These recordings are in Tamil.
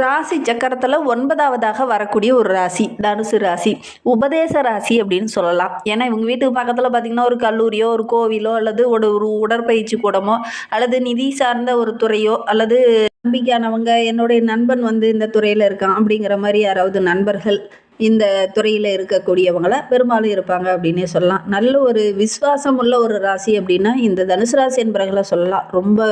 ராசி சக்கரத்தில் 9வதாக வரக்கூடிய ஒரு ராசி தனுசு ராசி. உபதேச ராசி அப்படின்னு சொல்லலாம். ஏன்னா இவங்க வீட்டுக்கு பக்கத்தில் பார்த்திங்கன்னா ஒரு கல்லூரியோ ஒரு கோவிலோ அல்லது ஒரு உடற்பயிற்சி கூடமோ அல்லது நிதி சார்ந்த ஒரு துறையோ அல்லது நம்பிக்கையானவங்க என்னுடைய நண்பன் இந்த துறையில் இருக்கான் அப்படிங்கிற மாதிரி யாராவது நண்பர்கள் இந்த துறையில் இருக்கக்கூடியவங்கள பெரும்பாலும் இருப்பாங்க அப்படின்னே சொல்லலாம். நல்ல ஒரு விசுவாசம் உள்ள ஒரு ராசி அப்படின்னா இந்த தனுசு ராசி என்பவர்களை சொல்லலாம். ரொம்ப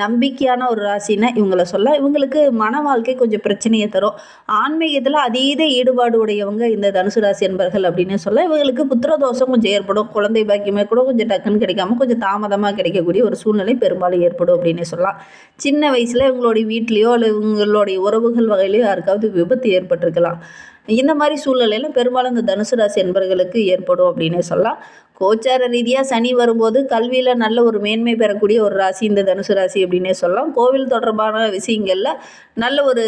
நம்பிக்கையான ஒரு ராசின்னா இவங்கள சொல்லலாம். இவங்களுக்கு மன வாழ்க்கை கொஞ்சம் பிரச்சனையை தரும். ஆன்மீகத்தில் அதீத ஈடுபாடு உடையவங்க இந்த தனுசு ராசி என்பவர்கள் அப்படின்னே சொல்லலாம். இவங்களுக்கு புத்திரதோஷம் கொஞ்சம் ஏற்படும். குழந்தை பாக்கியமே கூட கொஞ்சம் டக்குன்னு கிடைக்காம கொஞ்சம் தாமதமாக கிடைக்கக்கூடிய ஒரு சூழ்நிலை பெரும்பாலும் ஏற்படும் அப்படின்னே சொல்லலாம். சின்ன வயசில் இவங்களுடைய வீட்லேயோ அல்லது இவங்களுடைய உறவுகள் வகையிலையோ யாருக்காவது விபத்து ஏற்பட்டிருக்கலாம். இந்த மாதிரி சூழ்நிலையில் பெரும்பாலும் இந்த தனுசு ராசி என்பவர்களுக்கு ஏற்படும் அப்படின்னே சொல்லலாம். கோச்சார ரீதியாக சனி வரும்போது கல்வியில் நல்ல ஒரு மேன்மை பெறக்கூடிய ஒரு ராசி இந்த தனுசு ராசி அப்படின்னே சொல்லலாம். கோவில் தொடர்பான விஷயங்களில் நல்ல ஒரு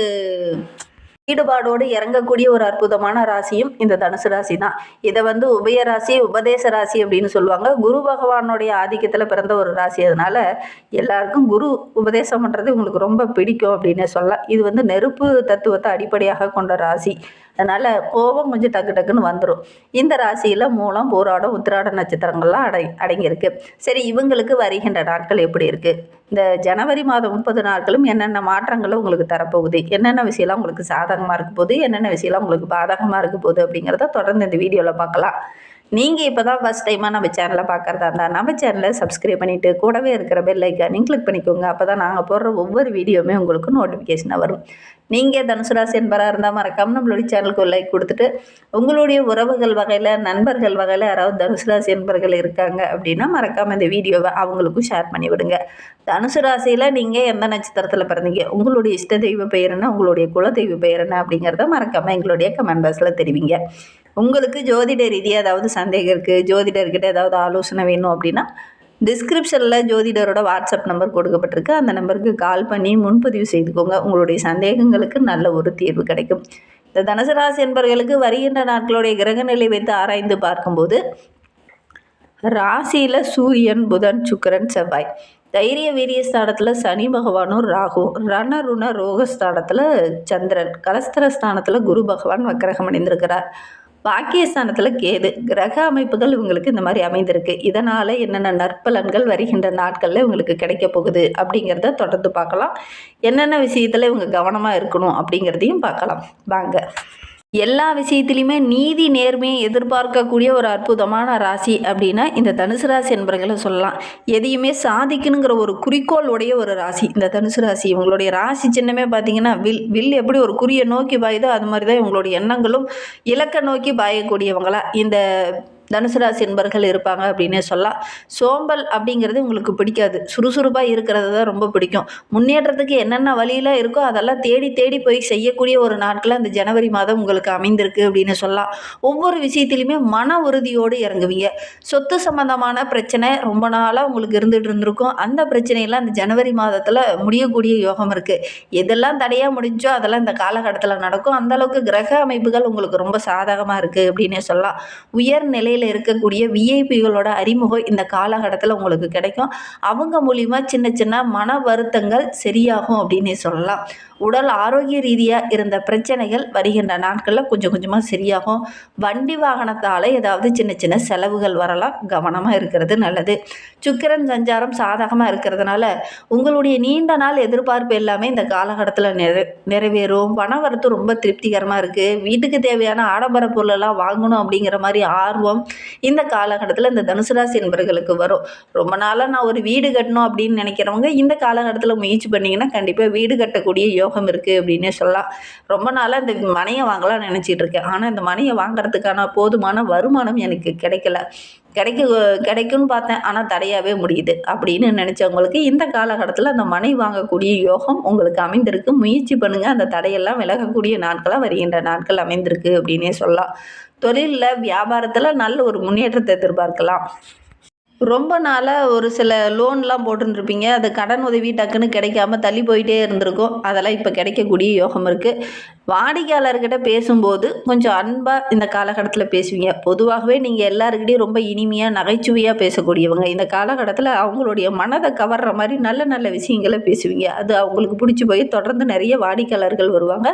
ஈடுபாடோடு இறங்கக்கூடிய ஒரு அற்புதமான ராசியும் இந்த தனுசு ராசி தான். இதை உபயராசி உபதேச ராசி அப்படின்னு சொல்லுவாங்க. குரு பகவானுடைய ஆதிக்கத்தில் பிறந்த ஒரு ராசி. அதனால எல்லாருக்கும் குரு உபதேசம் பண்ணுறது உங்களுக்கு ரொம்ப பிடிக்கும் அப்படின்னு சொல்லலாம். இது நெருப்பு தத்துவத்தை அடிப்படையாக கொண்ட ராசி. அதனால் கோபம் கொஞ்சம் டக்கு டக்குன்னு வந்துடும். இந்த ராசியில் மூலம் போராடம் உத்திராட நட்சத்திரங்கள்லாம் அடங்கியிருக்கு. சரி, இவங்களுக்கு வருகின்ற நாட்கள் எப்படி இருக்குது? இந்த ஜனவரி மாதம் 30 நாட்களும் என்னென்ன மாற்றங்களும் உங்களுக்கு தரப்போகுது, என்னென்ன விஷயம்லாம் உங்களுக்கு சாதகமாக இருக்க போகுது, என்னென்ன விஷயம்லாம் உங்களுக்கு பாதகமாக இருக்க போகுது அப்படிங்கிறத தொடர்ந்து இந்த வீடியோவில் பார்க்கலாம். நீங்கள் இப்போ தான் ஃபஸ்ட் டைமாக நம்ம சேனலை பார்க்குறதா இருந்தால் நம்ம சேனலை சப்ஸ்கிரைப் பண்ணிவிட்டு கூடவே இருக்கிற பெல் ஐக்கானையும் கிளிக் பண்ணிக்கோங்க. அப்போ தான் நாங்கள் போடுற ஒவ்வொரு வீடியோவுமே உங்களுக்கு நோட்டிஃபிகேஷனாக வரும். நீங்கள் தனுசு ராசி என்பராக இருந்தால் மறக்காமல் நம்மளுடைய சேனலுக்கு ஒரு லைக் கொடுத்துட்டு உங்களுடைய உறவுகள் வகையில் நண்பர்கள் வகையில் யாராவது தனுசு ராசி என்பர்கள் இருக்காங்க அப்படின்னா மறக்காமல் இந்த வீடியோவை அவங்களுக்கும் ஷேர் பண்ணி விடுங்க. தனுசு ராசியில் நீங்கள் எந்த நட்சத்திரத்தில் பிறந்தீங்க, உங்களுடைய இஷ்ட தெய்வ பெயர் என்ன, உங்களுடைய குல தெய்வ பெயர் என்ன அப்படிங்கிறத மறக்காமல் எங்களுடைய கமெண்ட் பாக்ஸில் தெரிவிங்க. உங்களுக்கு ஜோதிட ரீதியாக ஏதாவது சந்தேகம் இருக்குது, ஜோதிடர்கிட்ட ஏதாவது ஆலோசனை வேணும் அப்படின்னா டிஸ்கிரிப்ஷனில் ஜோதிடரோட வாட்ஸ்அப் நம்பர் கொடுக்கப்பட்டிருக்கு. அந்த நம்பருக்கு கால் பண்ணி முன்பதிவு செய்துக்கோங்க. உங்களுடைய சந்தேகங்களுக்கு நல்ல ஒரு தீர்வு கிடைக்கும். இந்த தனுசு ராசி என்பவர்களுக்கு வருகின்ற நாட்களுடைய கிரகநிலை வைத்து ஆராய்ந்து பார்க்கும்போது ராசியில் சூரியன், புதன், சுக்கிரன், செவ்வாய், தைரிய வீரிய ஸ்தானத்தில் சனி பகவானும் ராகு, ரணருண ரோகஸ்தானத்தில் சந்திரன், கலஸ்தர ஸ்தானத்தில் குரு பகவான் வக்கரகம் அடைந்திருக்கிறார். பாக்கியஸ்தானத்தில் கேது. கிரக அமைப்புகள் இவங்களுக்கு இந்த மாதிரி அமைந்திருக்கு. இதனால் என்னென்ன நற்பலன்கள் வருகின்ற நாட்களில் இவங்களுக்கு கிடைக்க போகுது அப்படிங்கிறத தொடர்ந்து பார்க்கலாம். என்னென்ன விஷயத்தில் இவங்க கவனமாக இருக்கணும் அப்படிங்கிறதையும் பார்க்கலாம் வாங்க. எல்லா விஷயத்துலையுமே நீதி நேர்மையை எதிர்பார்க்கக்கூடிய ஒரு அற்புதமான ராசி அப்படின்னா இந்த தனுசு ராசி என்பவர்களை சொல்லலாம். எதையுமே சாதிக்கணுங்கிற ஒரு குறிக்கோள் உடைய ஒரு ராசி இந்த தனுசு ராசி. இவங்களுடைய ராசி சின்னமே பார்த்தீங்கன்னா வில் எப்படி ஒரு குறியை நோக்கி பாயுதோ அது மாதிரி தான் இவங்களுடைய எண்ணங்களும் இலக்கை நோக்கி பாயக்கூடியவங்களா இந்த தனுசு ராசி என்பர்கள் இருப்பாங்க அப்படின்னே சொல்லலாம். சோம்பல் அப்படிங்கிறது உங்களுக்கு பிடிக்காது. சுறுசுறுப்பாக இருக்கிறது தான் ரொம்ப பிடிக்கும். முன்னேற்றத்துக்கு என்னென்ன வழியெல்லாம் இருக்கோ அதெல்லாம் தேடி தேடி போய் செய்யக்கூடிய ஒரு நாட்களில் அந்த ஜனவரி மாதம் உங்களுக்கு அமைந்திருக்கு அப்படின்னு சொல்லலாம். ஒவ்வொரு விஷயத்துலையுமே மன உறுதியோடு இறங்குவீங்க. சொத்து சம்பந்தமான பிரச்சனை ரொம்ப நாளாக உங்களுக்கு இருந்துகிட்டு அந்த பிரச்சனையெல்லாம் அந்த ஜனவரி மாதத்தில் முடியக்கூடிய யோகம் இருக்குது. எதெல்லாம் தடையாக முடிஞ்சோ அதெல்லாம் இந்த காலகட்டத்தில் நடக்கும். அந்தளவுக்கு கிரக அமைப்புகள் உங்களுக்கு ரொம்ப சாதகமாக இருக்குது அப்படின்னே சொல்லலாம். உயர்நிலை இருக்கக்கூடிய விஐபிகளோட அறிமுகம் இந்த காலகட்டத்தில் உங்களுக்கு கிடைக்கும். அவங்க மூலிமா சின்ன சின்ன மன வருத்தங்கள் சரியாகும் அப்படின்னே சொல்லலாம். உடல் ஆரோக்கிய ரீதியாக இருந்த பிரச்சனைகள் வருகின்ற நாட்களில் கொஞ்சம் கொஞ்சமாக சரியாகும். வண்டி வாகனத்தால் ஏதாவது சின்ன சின்ன செலவுகள் வரலாம். கவனமாக இருக்கிறது நல்லது. சுக்கிரன் சஞ்சாரம் சாதகமாக இருக்கிறதுனால உங்களுடைய நீண்ட நாள் எதிர்பார்ப்பு எல்லாமே இந்த காலகட்டத்தில் நிறைவேறும். பண வரத்து ரொம்ப திருப்திகரமாக இருக்குது. வீட்டுக்கு தேவையான ஆடம்பர பொருளெல்லாம் வாங்கணும் அப்படிங்கிற மாதிரி ஆர்வம் இந்த காலகட்டத்தில் இந்த தனுசு ராசி என்பவர்களுக்கு வரும். ரொம்ப நாளாக நான் ஒரு வீடு கட்டணும் அப்படின்னு நினைக்கிறவங்க இந்த காலகட்டத்தில் முயற்சி பண்ணிங்கன்னா கண்டிப்பாக வீடு கட்டக்கூடிய யோகம் இருக்குது அப்படின்னே சொல்லலாம். ரொம்ப நாளாக இந்த மனையை வாங்கலாம் நினச்சிட்டு இருக்கேன். ஆனால் இந்த மனையை வாங்குறதுக்கான போதுமான வருமானம் எனக்கு கிடைக்கும்னு பார்த்தேன். ஆனால் தடையாகவே முடியுது அப்படின்னு நினச்சவங்களுக்கு இந்த காலகட்டத்தில் அந்த மனை வாங்கக்கூடிய யோகம் உங்களுக்கு அமைந்திருக்கு. முயற்சி பண்ணுங்கள். அந்த தடையெல்லாம் விலகக்கூடிய நாட்களாக வருகின்ற நாட்கள் அமைந்திருக்கு அப்படின்னே சொல்லலாம். தொழிலில் வியாபாரத்தில் நல்ல ஒரு முன்னேற்றத்தை எதிர்பார்க்கலாம். ரொம்ப நாளாக ஒரு சில லோன்லாம் போட்டுருப்பீங்க. அது கடன் உதவி டக்குன்னு கிடைக்காம தள்ளி போயிட்டே இருந்திருக்கும். அதெல்லாம் இப்போ கிடைக்கக்கூடிய யோகம் இருக்குது. வாடிக்கையாளர்கிட்ட பேசும்போது கொஞ்சம் அன்பாக இந்த காலகட்டத்தில் பேசுவீங்க. பொதுவாகவே நீங்கள் எல்லாருக்கிட்டையும் ரொம்ப இனிமையாக நகைச்சுவையாக பேசக்கூடியவங்க. இந்த காலகட்டத்தில் அவங்களுடைய மனதை கவர்ற மாதிரி நல்ல நல்ல விஷயங்களை பேசுவீங்க. அது அவங்களுக்கு பிடிச்சி போய் தொடர்ந்து நிறைய வாடிக்கையாளர்கள் வருவாங்க.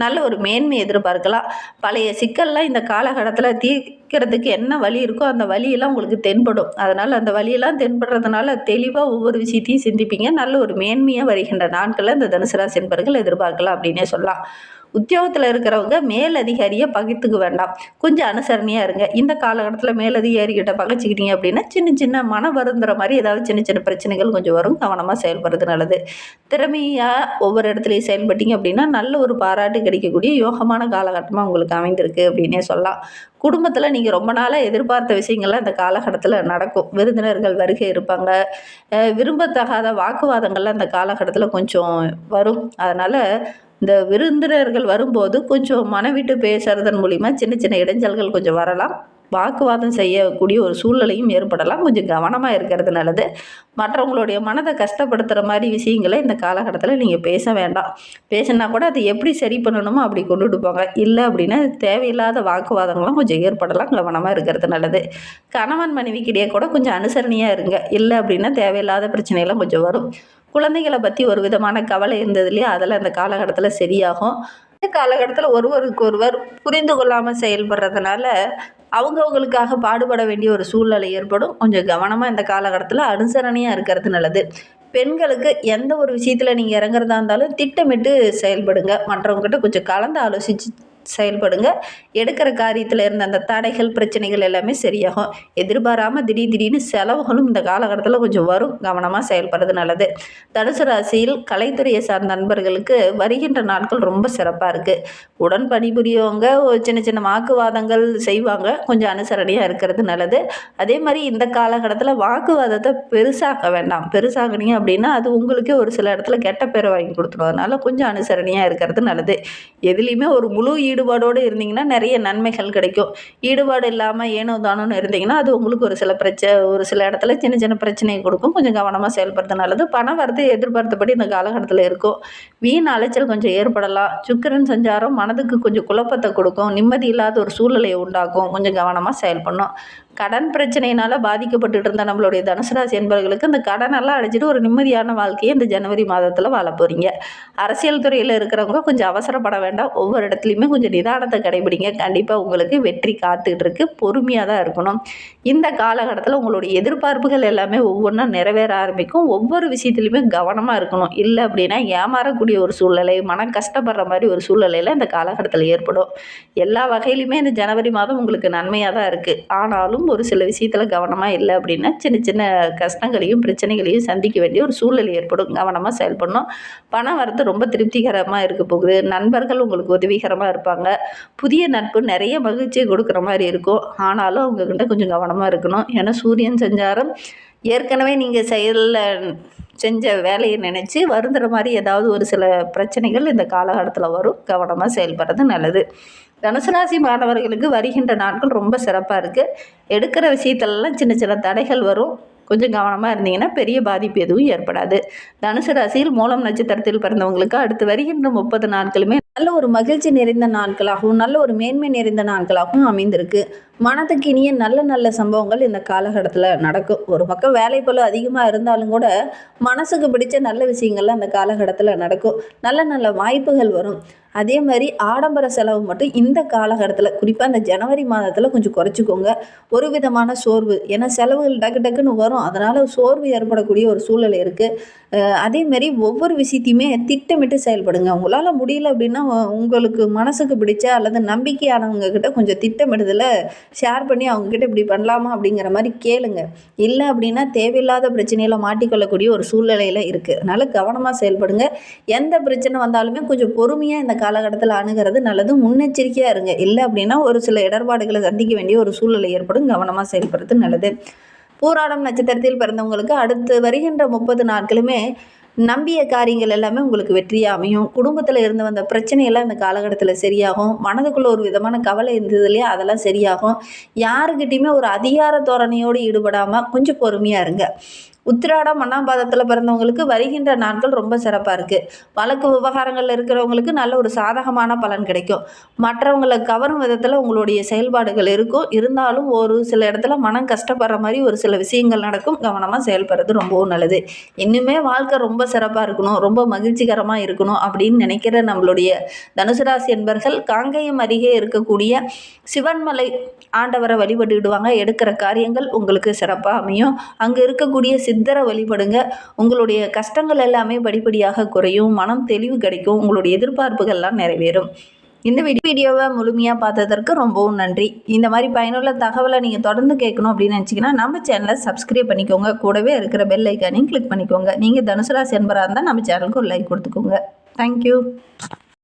நல்ல ஒரு மேன்மை எதிர்பார்க்கலாம். பழைய சிக்கல்லாம் இந்த காலகட்டத்தில் தீர்க்கிறதுக்கு என்ன வழி இருக்கோ அந்த வழியெல்லாம் உங்களுக்கு தென்படும். அதனால் அந்த வழியெல்லாம் தென்படுறதுனால தெளிவாக ஒவ்வொரு விஷயத்தையும் சிந்திப்பீங்க. நல்ல ஒரு மேன்மையாக வருகின்ற நாட்களில் இந்த தனுசு ராசி என்பர்கள் எதிர்பார்க்கலாம் அப்படின்னே சொல்லலாம். உத்தியோகத்தில் இருக்கிறவங்க மேலதிகாரியை பகைத்துக்க வேண்டாம். கொஞ்சம் அனுசரணையாக இருங்க. இந்த காலகட்டத்தில் மேலதிகாரிகிட்ட பகைச்சிக்கிட்டீங்க அப்படின்னா சின்ன சின்ன மன வருந்துற மாதிரி ஏதாவது சின்ன சின்ன பிரச்சனைகள் கொஞ்சம் வரும். கவனமாக செயல்படுறது நல்லது. திறமையாக ஒவ்வொரு இடத்துலையும் செயல்பட்டீங்க அப்படின்னா நல்ல ஒரு பாராட்டு கிடைக்கக்கூடிய யோகமான காலகட்டமாக உங்களுக்கு அமைந்திருக்கு அப்படின்னே சொல்லலாம். குடும்பத்தில் நீங்கள் ரொம்ப நாளாக எதிர்பார்த்த விஷயங்கள்லாம் இந்த காலகட்டத்தில் நடக்கும். விருந்தினர்கள் வருகை இருப்பாங்க. விரும்பத்தகாத வாக்குவாதங்கள்லாம் இந்த காலகட்டத்தில் கொஞ்சம் வரும். அதனால் இந்த விருந்தினர்கள் வரும்போது கொஞ்சம் மனவிட்டு பேசுறதன் மூலிமா சின்ன சின்ன இடைஞ்சல்கள் கொஞ்சம் வரலாம். வாக்குவாதம் செய்யக்கூடிய ஒரு சூழ்நிலையும் ஏற்படலாம். கொஞ்சம் கவனமாக இருக்கிறது நல்லது. மற்றவங்களுடைய மனதை கஷ்டப்படுத்துகிற மாதிரி விஷயங்களை இந்த காலகட்டத்தில் நீங்கள் பேச வேண்டாம். பேசினா கூட அதை எப்படி சரி பண்ணணுமோ அப்படி கொண்டுட்டு போங்க. இல்லை அப்படின்னா தேவையில்லாத வாக்குவாதங்களும் கொஞ்சம் ஏற்படலாம். கவனமாக இருக்கிறது நல்லது. கணவன் மனைவிக்கிடையே கூட கொஞ்சம் அனுசரணையாக இருங்க. இல்லை அப்படின்னா தேவையில்லாத பிரச்சனைலாம் கொஞ்சம் வரும். குழந்தைகளை பற்றி ஒரு விதமான கவலை இருந்தது இல்லையா, அதெல்லாம் இந்த காலகட்டத்தில் சரியாகும். இந்த காலகட்டத்தில் ஒருவருக்கு ஒருவர் புரிந்து கொள்ளாமல் செயல்படுறதுனால அவங்கவுங்களுக்காக பாடுபட வேண்டிய ஒரு சூழ்நிலை ஏற்படும். கொஞ்சம் கவனமாக இந்த காலகட்டத்தில் அனுசரணையாக இருக்கிறது நல்லது. பெண்களுக்கு எந்த ஒரு விஷயத்தில் நீங்கள் இறங்குறதா இருந்தாலும் திட்டமிட்டு செயல்படுங்க. மற்றவங்ககிட்ட கொஞ்சம் கலந்து ஆலோசித்து செயல்படுங்க. எடுக்கிற காரியத்தில் இருந்த அந்த தடைகள் பிரச்சனைகள் எல்லாமே சரியாகும். எதிர்பாராமல் திடீர்னு செலவுகளும் இந்த காலகட்டத்தில் கொஞ்சம் வரும். கவனமாக செயல்படுறது நல்லது. தனுசு ராசியில் கலைத்துறையை சார்ந்த நண்பர்களுக்கு வருகின்ற நாட்கள் ரொம்ப சிறப்பாக இருக்குது. உடன் பணிபுரியவங்க சின்ன சின்ன வாக்குவாதங்கள் செய்வாங்க. கொஞ்சம் அனுசரணையாக இருக்கிறது நல்லது. அதே மாதிரி இந்த காலகட்டத்தில் வாக்குவாதத்தை பெருசாக்க வேண்டாம். பெருசாகினீங்க அப்படின்னா அது உங்களுக்கே ஒரு சில இடத்துல கெட்ட பேரை வாங்கி கொடுத்துரும். அதனால் கொஞ்சம் அனுசரணையாக இருக்கிறது நல்லது. எதுலேயுமே ஒரு முழு ஈடுபாடோடு இருந்தீங்கன்னா நிறைய நன்மைகள் கிடைக்கும். ஈடுபாடு இல்லாமல் ஏனோ தானோன்னு இருந்தீங்கன்னா அது உங்களுக்கு ஒரு சில இடத்துல சின்ன சின்ன பிரச்சனையை கொடுக்கும். கொஞ்சம் கவனமாக செயல்படுறது நல்லது. பண வரத்து எதிர்பார்த்தபடி இந்த காலகட்டத்தில் இருக்கும். வீண் அலைச்சல் கொஞ்சம் ஏற்படலாம். சுக்கிரன் சஞ்சாரம் மனதுக்கு கொஞ்சம் குழப்பத்தை கொடுக்கும். நிம்மதி இல்லாத ஒரு சூழ்நிலையை உண்டாக்கும். கொஞ்சம் கவனமாக செயல்படணும். கடன் பிரச்சனையினால் பாதிக்கப்பட்டுட்டு இருந்த நம்மளுடைய தனுசு ராசி என்பவர்களுக்கு இந்த கடனெல்லாம் அடைச்சிட்டு ஒரு நிம்மதியான வாழ்க்கையை இந்த ஜனவரி மாதத்தில் வாழ போகிறீங்க. அரசியல் துறையில் இருக்கிறவங்க கொஞ்சம் அவசரப்பட வேண்டாம். ஒவ்வொரு இடத்துலையுமே கொஞ்சம் நிதானத்தை கடைபிடிங்க. கண்டிப்பாக உங்களுக்கு வெற்றி காத்துக்கிட்டு இருக்கு. பொறுமையாக தான் இருக்கணும். இந்த காலகட்டத்தில் உங்களுடைய எதிர்பார்ப்புகள் எல்லாமே ஒவ்வொன்றா நிறைவேற ஆரம்பிக்கும். ஒவ்வொரு விஷயத்துலையுமே கவனமாக இருக்கணும். இல்லை அப்படின்னா ஏமாறக்கூடிய ஒரு சூழ்நிலை, மன கஷ்டப்படுற மாதிரி ஒரு சூழ்நிலையில் இந்த காலகட்டத்தில் ஏற்படும். எல்லா வகையிலுமே இந்த ஜனவரி மாதம் உங்களுக்கு நன்மையாக தான் இருக்குது. ஆனாலும் ஒரு சில விஷயத்தில் கவனமாக இல்லை அப்படின்னா சின்ன சின்ன கஷ்டங்களையும் பிரச்சனைகளையும் சந்திக்க வேண்டிய ஒரு சூழ்நிலை ஏற்படும். கவனமாக செயல்படணும். பணம் வரது ரொம்ப திருப்திகரமாக இருக்க போகுது. நண்பர்கள் உங்களுக்கு உதவிகரமாக இருப்பாங்க. புதிய நட்பு நிறைய மகிழ்ச்சியை கொடுக்குற மாதிரி இருக்கும். ஆனாலும் அவங்கக்கிட்ட கொஞ்சம் கவனமாக இருக்கணும். ஏன்னா சூரியன் சஞ்சாரம் ஏற்கனவே நீங்கள் செஞ்ச வேலையை நினச்சி வருந்துற மாதிரி ஏதாவது ஒரு சில பிரச்சனைகள் இந்த காலகட்டத்தில் வரும். கவனமாக செயல்படுறது நல்லது. தனுசு ராசி மாணவர்களுக்கு வருகின்ற நாட்கள் ரொம்ப சிறப்பாக இருக்குது. எடுக்கிற விஷயத்துலலாம் சின்ன சின்ன தடைகள் வரும். கொஞ்சம் கவனமாக இருந்தீங்கன்னா பெரிய பாதிப்பு எதுவும் ஏற்படாது. தனுசு ராசியில் மூலம் நட்சத்திரத்தில் பிறந்தவங்களுக்கு அடுத்து வருகின்ற 30 நாட்களுமே நல்ல ஒரு மகிழ்ச்சி நிறைந்த நாட்களாகவும் நல்ல ஒரு மேன்மை நிறைந்த நாட்களாகவும் அமைந்திருக்கு. மனதுக்கு இனிய நல்ல நல்ல சம்பவங்கள் இந்த காலகட்டத்தில் நடக்கும். ஒரு பக்கம் வேலைப்பளு அதிகமாக இருந்தாலும் கூட மனசுக்கு பிடிச்ச நல்ல விஷயங்கள்லாம் அந்த காலகட்டத்தில் நடக்கும். நல்ல நல்ல வாய்ப்புகள் வரும். அதே மாதிரி ஆடம்பர செலவு மட்டும் இந்த காலகட்டத்தில் குறிப்பாக இந்த ஜனவரி மாதத்தில் கொஞ்சம் குறைச்சிக்கோங்க. ஒரு விதமான சோர்வு, ஏன்னா செலவுகள் டக்கு டக்குன்னு வரும். அதனால் சோர்வு ஏற்படக்கூடிய ஒரு சூழ்நிலை இருக்குது. அதேமாரி ஒவ்வொரு விஷயத்தையுமே திட்டமிட்டு செயல்படுங்க. உங்களால் முடியல அப்படின்னா உங்களுக்கு மனசுக்கு பிடிச்ச அல்லது நம்பிக்கையானவங்க கிட்ட கொஞ்சம் திட்டமிடுதலை ஷேர் பண்ணி அவங்கக்கிட்ட இப்படி பண்ணலாமா அப்படிங்கிற மாதிரி கேளுங்க. இல்லை அப்படின்னா தேவையில்லாத பிரச்சனையில் மாட்டிக்கொள்ளக்கூடிய ஒரு சூழ்நிலையில் இருக்குது. அதனால் கவனமாக செயல்படுங்க. எந்த பிரச்சனை வந்தாலுமே கொஞ்சம் பொறுமையாக இந்த காலகட்டத்தில் அணுகிறது நல்லது. முன்னெச்சரிக்கையாக இருங்க. இல்லை அப்படின்னா ஒரு சில இடர்பாடுகளை சந்திக்க வேண்டிய ஒரு சூழ்நிலை ஏற்படும். கவனமாக செயல்படுறது நல்லது. பூராடம் நட்சத்திரத்தில் பிறந்தவங்களுக்கு அடுத்து வருகின்ற 30 நாட்களுமே நம்பிய காரியங்கள் எல்லாமே உங்களுக்கு வெற்றியாக அமையும். குடும்பத்தில் இருந்து வந்த பிரச்சனையெல்லாம் இந்த காலகட்டத்தில் சரியாகும். மனதுக்குள்ள ஒரு விதமான கவலை இருந்தது இல்லையா, அதெல்லாம் சரியாகும். யாருக்கிட்டையுமே ஒரு அதிகார தோரணையோடு ஈடுபடாமல் கொஞ்சம் பொறுமையாக இருங்க. உத்திராடம் 1ஆம் பாதத்தில் பிறந்தவங்களுக்கு வருகின்ற நாட்கள் ரொம்ப சிறப்பாக இருக்குது. வழக்கு விவகாரங்களில் இருக்கிறவங்களுக்கு நல்ல ஒரு சாதகமான பலன் கிடைக்கும். மற்றவங்களை கவரும் விதத்தில் உங்களுடைய செயல்பாடுகள் இருக்கும். இருந்தாலும் ஒரு சில இடத்துல மனம் கஷ்டப்படுற மாதிரி ஒரு சில விஷயங்கள் நடக்கும். கவனமாக செயல்படுறது ரொம்பவும் நல்லது. இன்னுமே வாழ்க்கை ரொம்ப சிறப்பாக இருக்கணும், ரொம்ப மகிழ்ச்சிகரமாக இருக்கணும் அப்படின்னு நினைக்கிற நம்மளுடைய தனுசு ராசி என்பர்கள் காங்கேயம் அருகே இருக்கக்கூடிய சிவன்மலை ஆண்டவரை வழிபட்டுடுவாங்க. எடுக்கிற காரியங்கள் உங்களுக்கு சிறப்பாக அமையும். அங்கே இருக்கக்கூடிய சித்தரை வழிபடுங்க. உங்களுடைய கஷ்டங்கள் எல்லாமே படிப்படியாக குறையும். மனம் தெளிவு கிடைக்கும். உங்களுடைய எதிர்பார்ப்புகள்லாம் நிறைவேறும். இந்த வீடியோவை முழுமையாக பார்த்ததற்கு ரொம்பவும் நன்றி. இந்த மாதிரி பயனுள்ள தகவலை நீங்கள் தொடர்ந்து கேட்கணும் அப்படின்னு நினச்சிங்கன்னா நம்ம சேனலை சப்ஸ்கிரைப் பண்ணிக்கோங்க. கூடவே இருக்கிற பெல் ஐக்கானையும் கிளிக் பண்ணிக்கோங்க. நீங்கள் தனுசு ராசி என்பராக இருந்தால் நம்ம சேனலுக்கு ஒரு லைக் கொடுத்துக்கோங்க. தேங்க்யூ.